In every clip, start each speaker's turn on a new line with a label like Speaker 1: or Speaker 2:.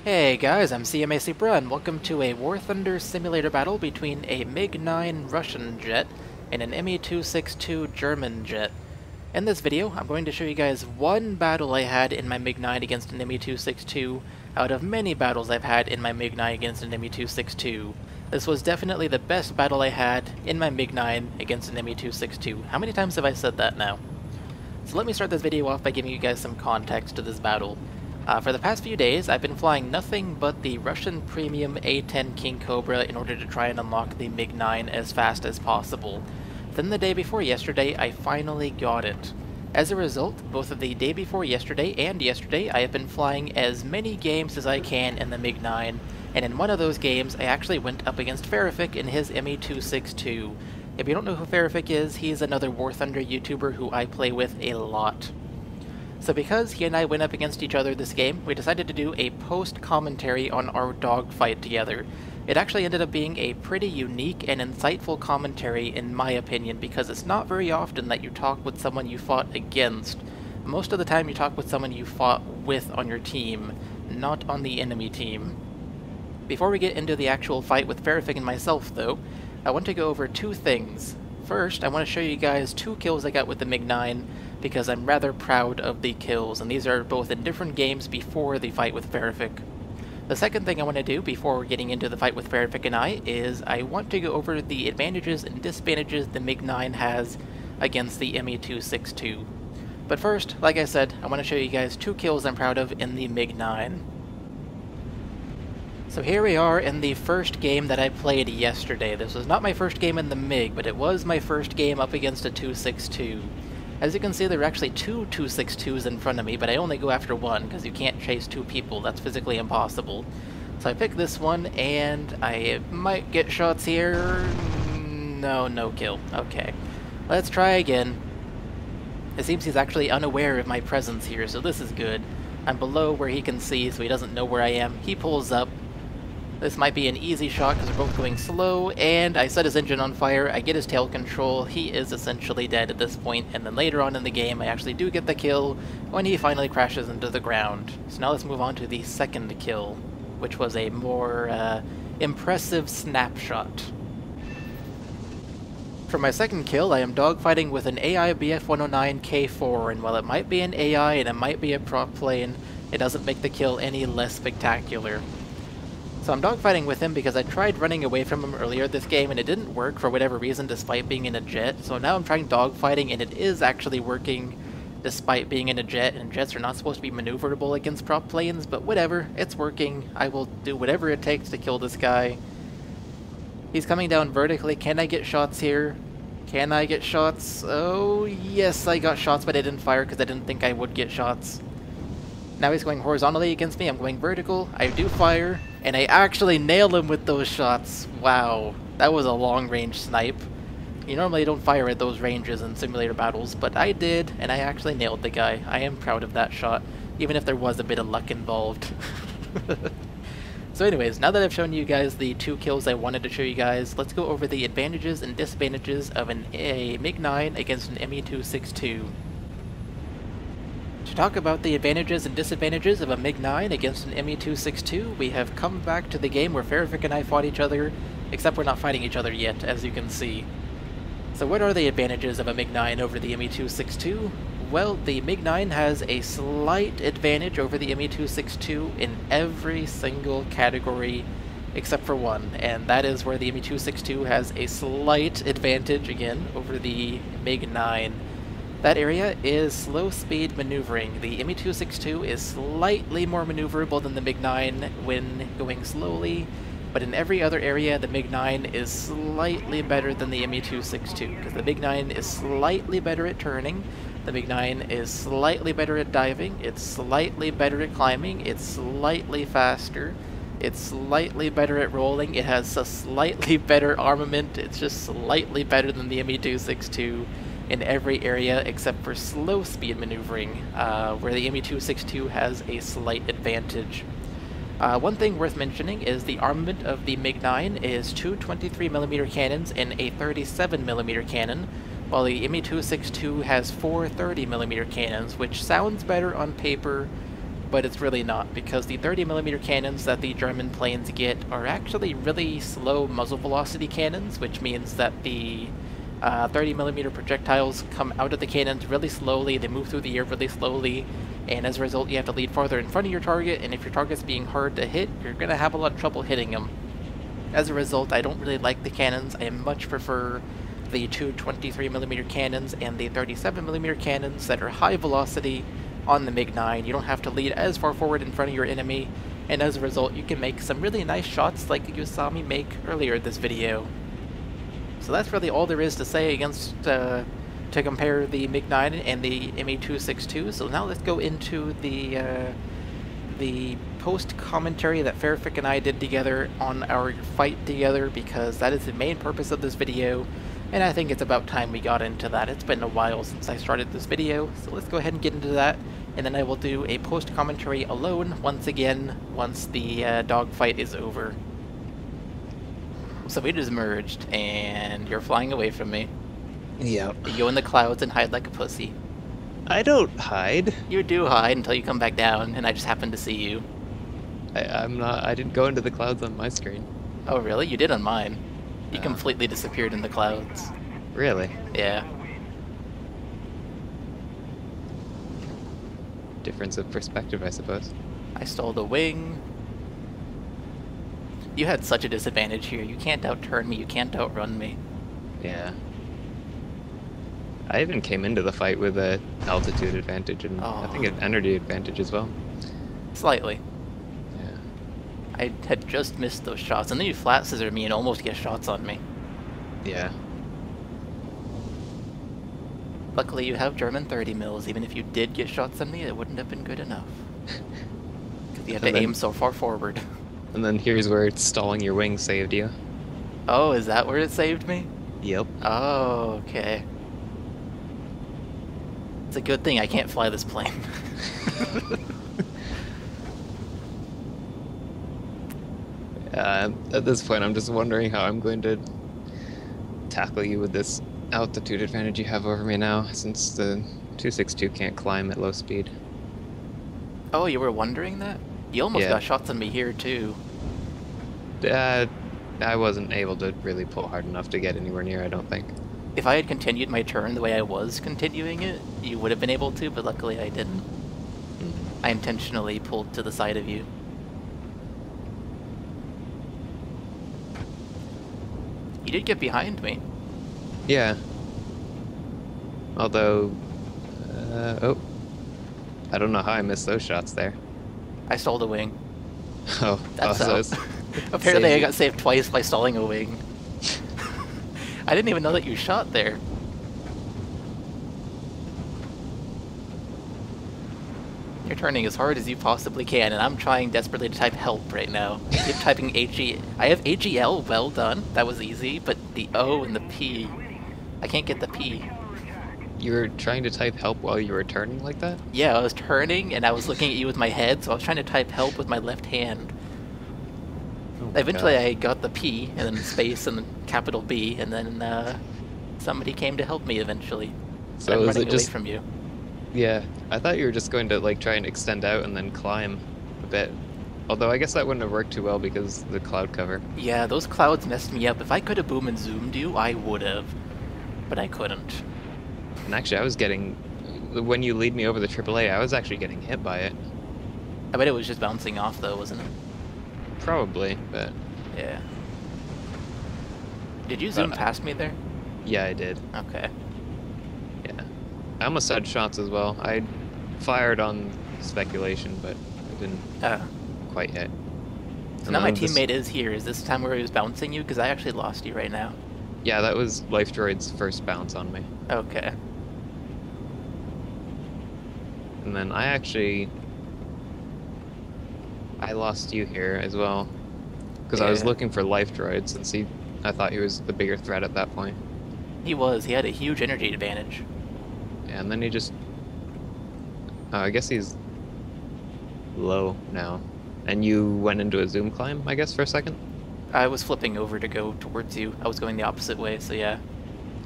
Speaker 1: Hey guys, I'm cmasupra and welcome to a War Thunder simulator battle between a MiG-9 Russian jet and an Me-262 German jet. In this video, I'm going to show you guys one battle I had in my MiG-9 against an Me-262 out of many battles I've had in my MiG-9 against an Me-262. This was definitely the best battle I had in my MiG-9 against an Me-262. How many times have I said that now? So let me start this video off by giving you guys some context to this battle. For the past few days, I've been flying nothing but the Russian Premium A-10 King Cobra in order to try and unlock the MiG-9 as fast as possible. Then the day before yesterday, I finally got it. As a result, both of the day before yesterday and yesterday, I have been flying as many games as I can in the MiG-9, and in one of those games, I actually went up against Feraphic in his Me-262. If you don't know who Feraphic is, he's another War Thunder YouTuber who I play with a lot. So because he and I went up against each other this game, we decided to do a post-commentary on our dogfight together. It actually ended up being a pretty unique and insightful commentary in my opinion, because it's not very often that you talk with someone you fought against. Most of the time you talk with someone you fought with on your team, not on the enemy team. Before we get into the actual fight with Feraphic and myself though, I want to go over two things. First, I want to show you guys two kills I got with the MiG-9, because I'm rather proud of the kills, and these are both in different games before the fight with Feraphic. The second thing I want to do before we're getting into the fight with Feraphic and I is I want to go over the advantages and disadvantages the MiG-9 has against the Me-262. But first, like I said, I want to show you guys two kills I'm proud of in the MiG-9. So here we are in the first game that I played yesterday. This was not my first game in the MiG, but it was my first game up against a 262. As you can see, there are actually two 262s in front of me, but I only go after one, because you can't chase two people. That's physically impossible. So I pick this one, and I might get shots here. No, no kill. Okay. Let's try again. It seems he's actually unaware of my presence here, so this is good. I'm below where he can see, so he doesn't know where I am. He pulls up. This might be an easy shot because we're both going slow, and I set his engine on fire, I get his tail control, he is essentially dead at this point, and then later on in the game I actually do get the kill when he finally crashes into the ground. So now let's move on to the second kill, which was a more impressive snapshot. For my second kill, I am dogfighting with an AI BF-109 K4, and while it might be an AI and it might be a prop plane, it doesn't make the kill any less spectacular. So I'm dogfighting with him because I tried running away from him earlier this game and it didn't work for whatever reason despite being in a jet. So now I'm trying dogfighting and it is actually working despite being in a jet, and jets are not supposed to be maneuverable against prop planes, but whatever, it's working. I will do whatever it takes to kill this guy. He's coming down vertically. Can I get shots here? Can I get shots? Oh yes, I got shots, but I didn't fire because I didn't think I would get shots. Now he's going horizontally against me, I'm going vertical, I do fire, and I actually nail him with those shots. Wow, that was a long-range snipe. You normally don't fire at those ranges in simulator battles, but I did, and I actually nailed the guy. I am proud of that shot, even if there was a bit of luck involved. So anyways, now that I've shown you guys the two kills I wanted to show you guys, let's go over the advantages and disadvantages of a MiG-9 against an Me-262. To talk about the advantages and disadvantages of a MiG-9 against an Me-262, we have come back to the game where Feraphic and I fought each other, except we're not fighting each other yet, as you can see. So what are the advantages of a MiG-9 over the Me-262? Well, the MiG-9 has a slight advantage over the Me-262 in every single category except for one, and that is where the Me-262 has a slight advantage, again, over the MiG-9. That area is slow speed maneuvering. The Me-262 is slightly more maneuverable than the MiG-9 when going slowly, but in every other area the MiG-9 is slightly better than the Me-262, because the MiG-9 is slightly better at turning, the MiG-9 is slightly better at diving, it's slightly better at climbing, it's slightly faster, it's slightly better at rolling, it has a slightly better armament, it's just slightly better than the Me-262. In every area except for slow speed maneuvering, where the Me-262 has a slight advantage. One thing worth mentioning is the armament of the MiG-9 is two 23mm cannons and a 37mm cannon, while the Me-262 has four 30mm cannons, which sounds better on paper, but it's really not, because the 30mm cannons that the German planes get are actually really slow muzzle velocity cannons, which means that the 30mm projectiles come out of the cannons really slowly, they move through the air really slowly, and as a result you have to lead farther in front of your target, and if your target's being hard to hit, you're going to have a lot of trouble hitting them. As a result, I don't really like the cannons. I much prefer the two 23mm cannons and the 37mm cannons that are high velocity on the MiG-9. You don't have to lead as far forward in front of your enemy, and as a result you can make some really nice shots like you saw me make earlier in this video. So that's really all there is to say against to compare the MiG-9 and the Me-262. So now let's go into the post-commentary that Feraphic and I did together on our fight together, because that is the main purpose of this video, and I think it's about time we got into that. It's been a while since I started this video, so let's go ahead and get into that, and then I will do a post-commentary alone once again once the dogfight is over. So we just merged, and you're flying away from me.
Speaker 2: Yep.
Speaker 1: You go in the clouds and hide like a pussy.
Speaker 2: I don't hide.
Speaker 1: You do hide until you come back down, and I just happen to see you.
Speaker 2: I'm not. I didn't go into the clouds on my screen.
Speaker 1: Oh really? You did on mine. You completely disappeared in the clouds.
Speaker 2: Really?
Speaker 1: Yeah.
Speaker 2: Difference of perspective, I suppose.
Speaker 1: I stole the wing. You had such a disadvantage here. You can't outturn me, you can't outrun me.
Speaker 2: Yeah. I even came into the fight with an altitude advantage and I think an energy advantage as well.
Speaker 1: Slightly.
Speaker 2: Yeah.
Speaker 1: I had just missed those shots, and then you flat scissor me and almost get shots on me.
Speaker 2: Yeah.
Speaker 1: Luckily you have German 30 mils. Even if you did get shots on me, it wouldn't have been good enough. Because you have to aim so far forward.
Speaker 2: And then here's where stalling your wing saved you.
Speaker 1: Oh, is that where it saved me?
Speaker 2: Yep.
Speaker 1: Oh, okay. It's a good thing I can't fly this plane.
Speaker 2: At this point, I'm just wondering how I'm going to tackle you with this altitude advantage you have over me now, since the 262 can't climb at low speed.
Speaker 1: Oh, you were wondering that? You almost got shots on me here, too.
Speaker 2: I wasn't able to really pull hard enough to get anywhere near, I don't think.
Speaker 1: If I had continued my turn the way I was continuing it, you would have been able to, but luckily I didn't. I intentionally pulled to the side of you. You did get behind me.
Speaker 2: Yeah. Although, oh. I don't know how I missed those shots there.
Speaker 1: I stole the wing.
Speaker 2: Oh,
Speaker 1: that's
Speaker 2: so
Speaker 1: apparently I got saved twice by stalling a wing. I didn't even know that you shot there. You're turning as hard as you possibly can, and I'm trying desperately to type help right now. I keep typing HE. I have AGL, well done. That was easy, but the O and the P, I can't get the P.
Speaker 2: You were trying to type help while you were turning like that?
Speaker 1: Yeah, I was turning, and I was looking at you with my head, so I was trying to type help with my left hand. Oh eventually God. I got the P, and then space, and then capital B, and then somebody came to help me eventually. So I'm running away from you.
Speaker 2: Yeah, I thought you were just going to like try and extend out and then climb a bit. Although I guess that wouldn't have worked too well because of the cloud cover.
Speaker 1: Yeah, those clouds messed me up. If I could have boom and zoomed you, I would have. But I couldn't.
Speaker 2: And actually I was getting, when you lead me over the AAA, I was actually getting hit by it.
Speaker 1: I bet it was just bouncing off though, wasn't it?
Speaker 2: Probably, but...
Speaker 1: Yeah. Did you zoom past me there?
Speaker 2: Yeah, I did.
Speaker 1: Okay.
Speaker 2: Yeah. I almost had shots as well. I fired on speculation, but I didn't quite hit.
Speaker 1: So now my teammate is here. Is this time where he was bouncing you? Because I actually lost you right now.
Speaker 2: Yeah, that was Life Droid's first bounce on me.
Speaker 1: Okay.
Speaker 2: And then I lost you here as well. Because I was looking for Life Droid, since I thought he was the bigger threat at that point.
Speaker 1: He was. He had a huge energy advantage.
Speaker 2: Yeah, and then he just... I guess he's low now. And you went into a zoom climb, I guess, for a second?
Speaker 1: I was flipping over to go towards you. I was going the opposite way, so yeah.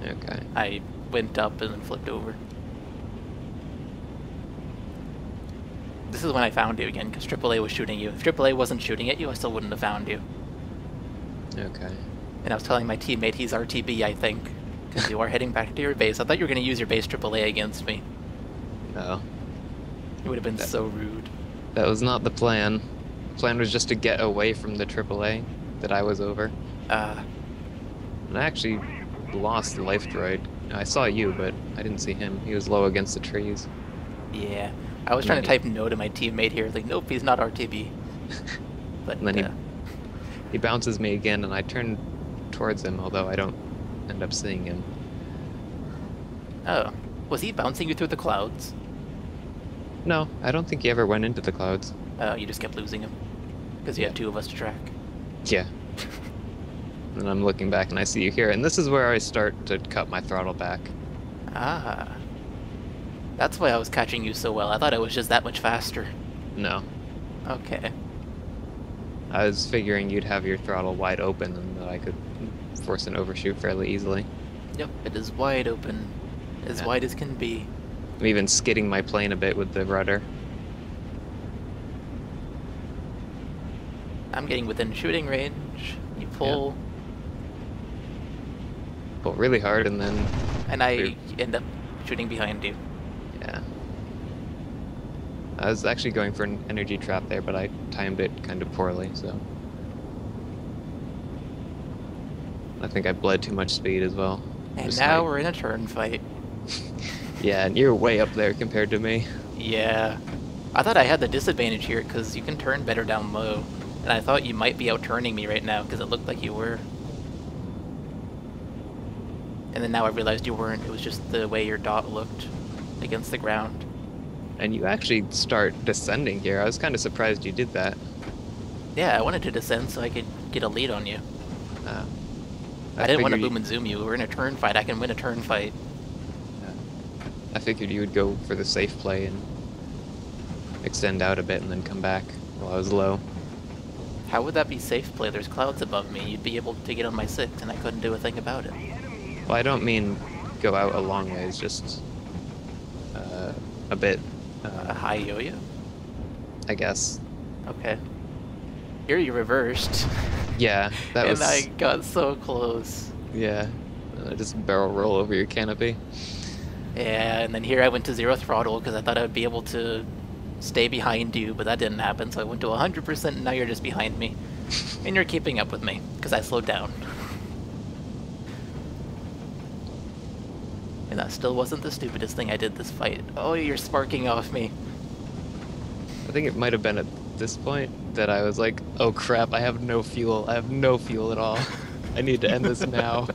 Speaker 2: Okay.
Speaker 1: I went up and then flipped over. This is when I found you again, because AAA was shooting you. If AAA wasn't shooting at you, I still wouldn't have found you.
Speaker 2: Okay.
Speaker 1: And I was telling my teammate he's RTB, I think, because you are heading back to your base. I thought you were going to use your base AAA against me.
Speaker 2: No.
Speaker 1: It would have been so rude.
Speaker 2: That was not the plan. The plan was just to get away from the AAA that I was over. And I actually lost the life droid. I saw you, but I didn't see him. He was low against the trees.
Speaker 1: Yeah. I was trying to type no to my teammate here, like, nope, he's not RTB. But
Speaker 2: And then he bounces me again, and I turn towards him, although I don't end up seeing him.
Speaker 1: Oh. Was he bouncing you through the clouds?
Speaker 2: No, I don't think he ever went into the clouds.
Speaker 1: Oh, you just kept losing him. Because you had two of us to track.
Speaker 2: Yeah. And I'm looking back and I see you here, and this is where I start to cut my throttle back.
Speaker 1: Ah. That's why I was catching you so well. I thought it was just that much faster.
Speaker 2: No.
Speaker 1: Okay.
Speaker 2: I was figuring you'd have your throttle wide open and that I could force an overshoot fairly easily.
Speaker 1: Yep, it is wide open. As wide as can be.
Speaker 2: I'm even skidding my plane a bit with the rudder.
Speaker 1: I'm getting within shooting range. You pull.
Speaker 2: Yeah. Pull really hard and then...
Speaker 1: And I end up shooting behind you.
Speaker 2: Yeah. I was actually going for an energy trap there, but I timed it kind of poorly, so... I think I bled too much speed as well.
Speaker 1: And now we're in a turn fight.
Speaker 2: Yeah, and you're way up there compared to me.
Speaker 1: Yeah. I thought I had the disadvantage here because you can turn better down low. And I thought you might be out-turning me right now because it looked like you were. And then now I realized you weren't. It was just the way your dot looked against the ground.
Speaker 2: And you actually start descending here. I was kind of surprised you did that.
Speaker 1: Yeah, I wanted to descend so I could get a lead on you. I didn't want to boom and zoom you. We're in a turn fight. I can win a turn fight.
Speaker 2: I figured you would go for the safe play and extend out a bit and then come back while I was low.
Speaker 1: How would that be safe play? There's clouds above me. You'd be able to get on my 6 and I couldn't do a thing about it.
Speaker 2: Well, I don't mean go out a long ways, just a bit.
Speaker 1: A high yo-yo?
Speaker 2: I guess.
Speaker 1: Okay. Here you reversed.
Speaker 2: Yeah, that was...
Speaker 1: And I got so close.
Speaker 2: Yeah, just barrel roll over your canopy.
Speaker 1: Yeah, and then here I went to 0 throttle because I thought I would be able to stay behind you, but that didn't happen, so I went to 100% and now you're just behind me. And you're keeping up with me, because I slowed down. And that still wasn't the stupidest thing I did this fight. Oh, you're sparking off me.
Speaker 2: I think it might have been at this point that I was like, oh crap, I have no fuel. I have no fuel at all. I need to end this now.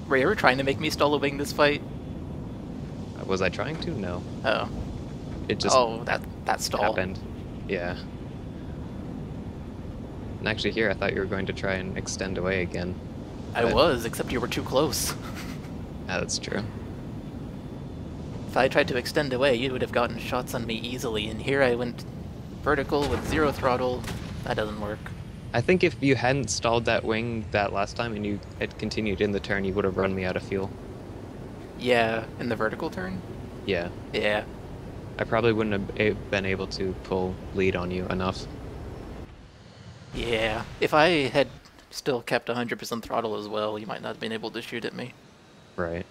Speaker 1: Were you ever trying to make me stall a wing this fight?
Speaker 2: Was I trying to? No.
Speaker 1: Oh.
Speaker 2: It just
Speaker 1: that stall
Speaker 2: happened. Yeah. And actually here I thought you were going to try and extend away again.
Speaker 1: I was, except you were too close.
Speaker 2: Yeah, that's true.
Speaker 1: If I tried to extend away, you would have gotten shots on me easily, and here I went vertical with 0 throttle. That doesn't work.
Speaker 2: I think if you hadn't stalled that wing that last time and you had continued in the turn, you would have run me out of fuel.
Speaker 1: Yeah, in the vertical turn?
Speaker 2: Yeah.
Speaker 1: Yeah.
Speaker 2: I probably wouldn't have been able to pull lead on you enough.
Speaker 1: Yeah. If I had still kept 100% throttle as well, you might not have been able to shoot at me.
Speaker 2: Right.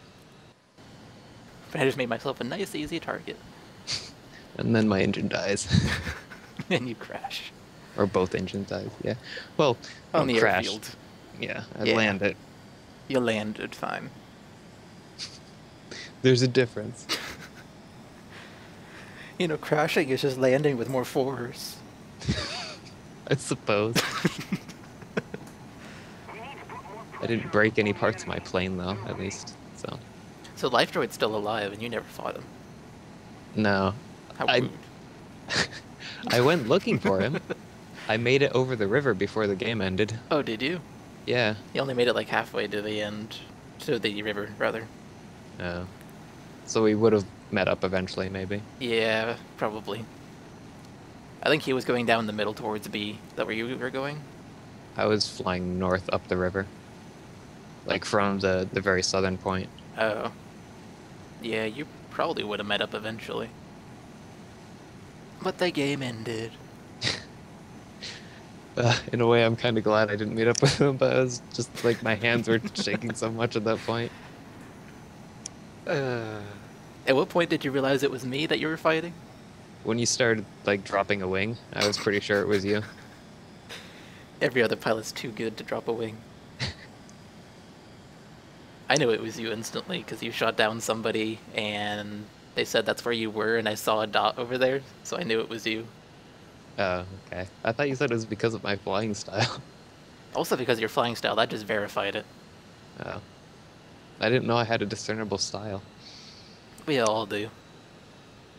Speaker 1: But I just made myself a nice, easy target.
Speaker 2: And then my engine dies.
Speaker 1: And you crash.
Speaker 2: Or both engines died, yeah. Well,
Speaker 1: on the
Speaker 2: crash.
Speaker 1: airfield.
Speaker 2: Yeah, I landed.
Speaker 1: You landed fine.
Speaker 2: There's a difference.
Speaker 1: You know, crashing is just landing with more force.
Speaker 2: I suppose. I didn't break any parts of my plane, though, at least, so...
Speaker 1: So Life Droid's still alive, and you never fought him.
Speaker 2: No.
Speaker 1: How rude.
Speaker 2: I went looking for him. I made it over the river before the game ended.
Speaker 1: Oh, did you?
Speaker 2: Yeah.
Speaker 1: You only made it like halfway to the end. To the river, rather.
Speaker 2: Oh. So we would have met up eventually, maybe.
Speaker 1: Yeah, probably. I think he was going down the middle towards B. Is that where you were going?
Speaker 2: I was flying north up the river. Like from the very southern point.
Speaker 1: Oh. Yeah, you probably would have met up eventually. But the game ended.
Speaker 2: In a way, I'm kind of glad I didn't meet up with him, but I was just like, my hands were shaking so much at that point.
Speaker 1: At what point did you realize it was me that you were fighting?
Speaker 2: When you started, like, dropping a wing, I was pretty sure it was you.
Speaker 1: Every other pilot's too good to drop a wing. I knew it was you instantly, because you shot down somebody, and they said that's where you were, and I saw a dot over there, so I knew it was you.
Speaker 2: Oh, okay. I thought you said it was because of my flying style.
Speaker 1: Also because of your flying style, that just verified it.
Speaker 2: Oh. I didn't know I had a discernible style.
Speaker 1: We all do.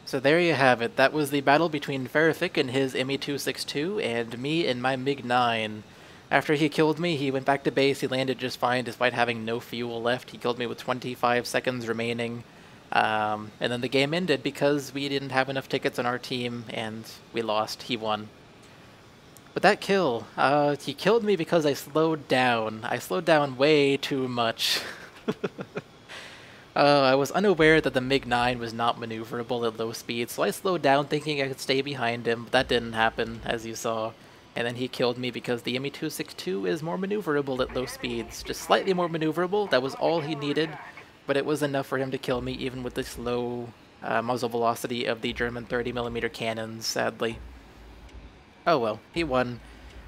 Speaker 1: So there you have it. That was the battle between Feraphic and his Me-262, and me and my MiG-9. After he killed me, he went back to base. He landed just fine despite having no fuel left. He killed me with 25 seconds remaining. And then the game ended because we didn't have enough tickets on our team, and we lost. He won. But that kill, he killed me because I slowed down. I slowed down way too much. I was unaware that the MiG-9 was not maneuverable at low speed, so I slowed down thinking I could stay behind him, but that didn't happen, as you saw. And then he killed me because the Me-262 is more maneuverable at low speeds. Just slightly more maneuverable, that was all he needed, but it was enough for him to kill me even with the slow muzzle velocity of the German 30mm cannons, sadly. Oh well, he won.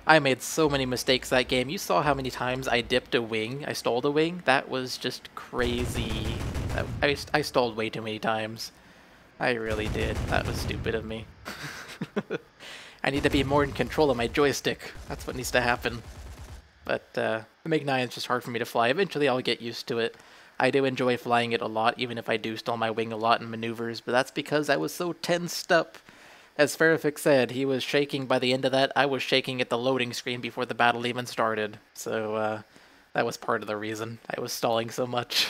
Speaker 1: I made so many mistakes that game. You saw how many times I dipped a wing. I stole the wing. That was just crazy. I stalled way too many times. I really did. That was stupid of me. I need to be more in control of my joystick. That's what needs to happen. But the MiG-9 is just hard for me to fly. Eventually I'll get used to it. I do enjoy flying it a lot, even if I do stall my wing a lot in maneuvers, but that's because I was so tensed up. As Feraphic said, he was shaking by the end of that. I was shaking at the loading screen before the battle even started. So that was part of the reason I was stalling so much.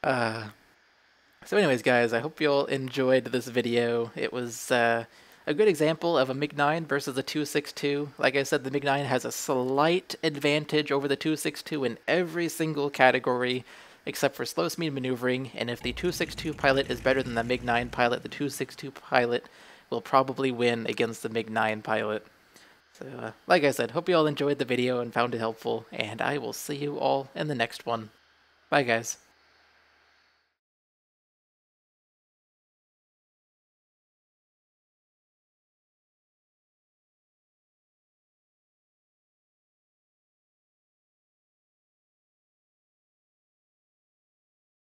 Speaker 1: So anyways, guys, I hope you all enjoyed this video. It was a good example of a MiG-9 versus a 262. Like I said, the MiG-9 has a slight advantage over the 262 in every single category, except for slow speed maneuvering, and if the 262 pilot is better than the MiG-9 pilot, the 262 pilot will probably win against the MiG-9 pilot. So, like I said, hope you all enjoyed the video and found it helpful, and I will see you all in the next one. Bye, guys.